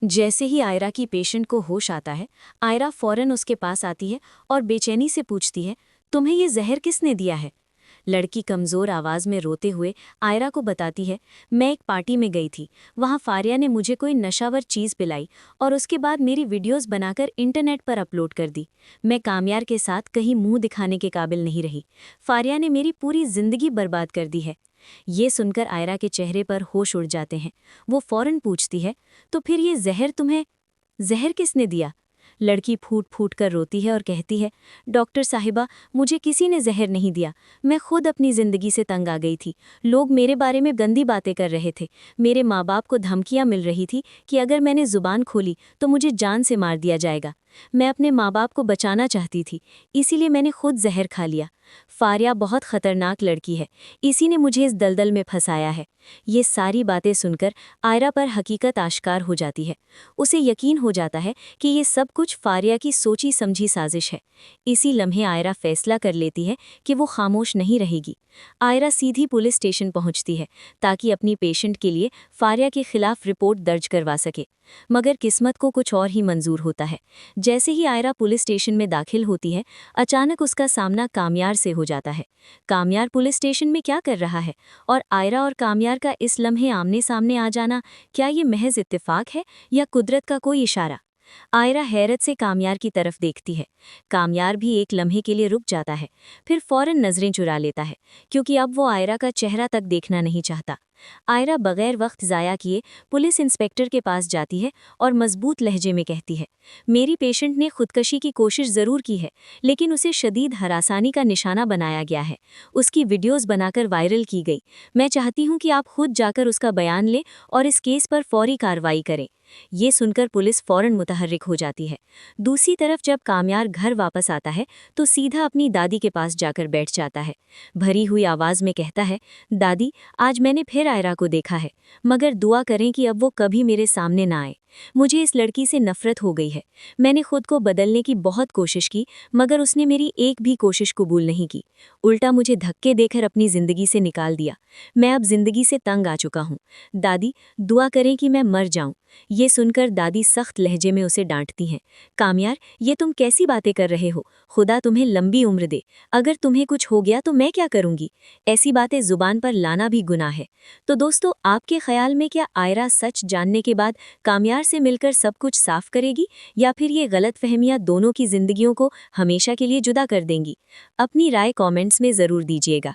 जैसे ही आयरा की पेशेंट को होश आता है, आयरा फौरन उसके पास आती है और बेचैनी से पूछती है, तुम्हें ये जहर किसने दिया है? लड़की कमज़ोर आवाज़ में रोते हुए आयरा को बताती है, मैं एक पार्टी में गई थी। वहाँ फारिया ने मुझे कोई नशावर चीज़ पिलाई और उसके बाद मेरी वीडियोस बनाकर इंटरनेट पर अपलोड कर दी। मैं कामयार के साथ कहीं मुंह दिखाने के काबिल नहीं रही। फारिया ने मेरी पूरी ज़िंदगी बर्बाद कर दी है। ये सुनकर आयरा के चेहरे पर होश उड़ जाते हैं। वो फौरन पूछती है, तो फिर ये जहर किसने दिया? लड़की फूट फूट कर रोती है और कहती है, डॉक्टर साहिबा, मुझे किसी ने जहर नहीं दिया। मैं खुद अपनी ज़िंदगी से तंग आ गई थी। लोग मेरे बारे में गंदी बातें कर रहे थे। मेरे माँ बाप को धमकियाँ मिल रही थी कि अगर मैंने ज़ुबान खोली तो मुझे जान से मार दिया जाएगा। मैं अपने माँ बाप को बचाना चाहती थी, इसीलिए मैंने खुद जहर खा लिया। फारिया बहुत ख़तरनाक लड़की है, इसी ने मुझे इस दलदल में फंसाया है। ये सारी बातें सुनकर आयरा पर हकीकत आश्कार हो जाती है। उसे यकीन हो जाता है कि ये सब कुछ फारिया की सोची समझी साजिश है। इसी लम्हे आयरा फैसला कर लेती है कि वो खामोश नहीं रहेगी। आयरा सीधी पुलिस स्टेशन पहुंचती है ताकि अपनी पेशेंट के लिए फारिया के खिलाफ रिपोर्ट दर्ज करवा सके। मगर किस्मत को कुछ और ही मंजूर होता है। जैसे ही आयरा पुलिस स्टेशन में दाखिल होती है, अचानक उसका सामना कामयार से हो जाता है। कामयार पुलिस स्टेशन में क्या कर रहा है और आयरा और कामयार का इस लम्हे आमने सामने आ जाना, क्या ये महज इत्तेफाक है या कुदरत का कोई इशारा? आयरा हैरत से कामयार की तरफ देखती है। कामयार भी एक लम्हे के लिए रुक जाता है, फिर फौरन नजरें चुरा लेता है, क्योंकि अब वो आयरा का चेहरा तक देखना नहीं चाहता। आयरा बगैर वक्त ज़ाया किए पुलिस इंस्पेक्टर के पास जाती है और मजबूत लहजे में कहती है, मेरी पेशेंट ने खुदकशी की कोशिश ज़रूर की है, लेकिन उसे शदीद हरासानी का निशाना बनाया गया है। उसकी वीडियोज़ बनाकर वायरल की गई। मैं चाहती हूँ कि आप खुद जाकर उसका बयान लें और इस केस पर फौरी कार्रवाई करें। ये सुनकर पुलिस फौरन मुतहर्रिक हो जाती है। दूसरी तरफ जब कामयार घर वापस आता है तो सीधा अपनी दादी के पास जाकर बैठ जाता है। भरी हुई आवाज़ में कहता है, दादी, आज मैंने फिर आयरा को देखा है, मगर दुआ करें कि अब वो कभी मेरे सामने ना आए। मुझे इस लड़की से नफरत हो गई है। मैंने खुद को बदलने की बहुत कोशिश की, मगर उसने मेरी एक भी कोशिश कबूल नहीं की। उल्टा मुझे धक्के देकर अपनी ज़िंदगी से निकाल दिया। मैं अब ज़िंदगी से तंग आ चुका हूँ। दादी, दुआ करें कि मैं मर जाऊँ। ये सुनकर दादी सख्त लहजे में उसे डांटती हैं, कामयार, ये तुम कैसी बातें कर रहे हो? खुदा तुम्हें लंबी उम्र दे। अगर तुम्हें कुछ हो गया तो मैं क्या करूँगी? ऐसी बातें ज़ुबान पर लाना भी गुनाह है। तो दोस्तों, आपके ख्याल में क्या आयरा सच जानने के बाद कामयार से मिलकर सब कुछ साफ करेगी, या फिर ये गलतफहमियां दोनों की जिंदगियों को हमेशा के लिए जुदा कर देंगी? अपनी राय कमेंट्स में ज़रूर दीजिएगा।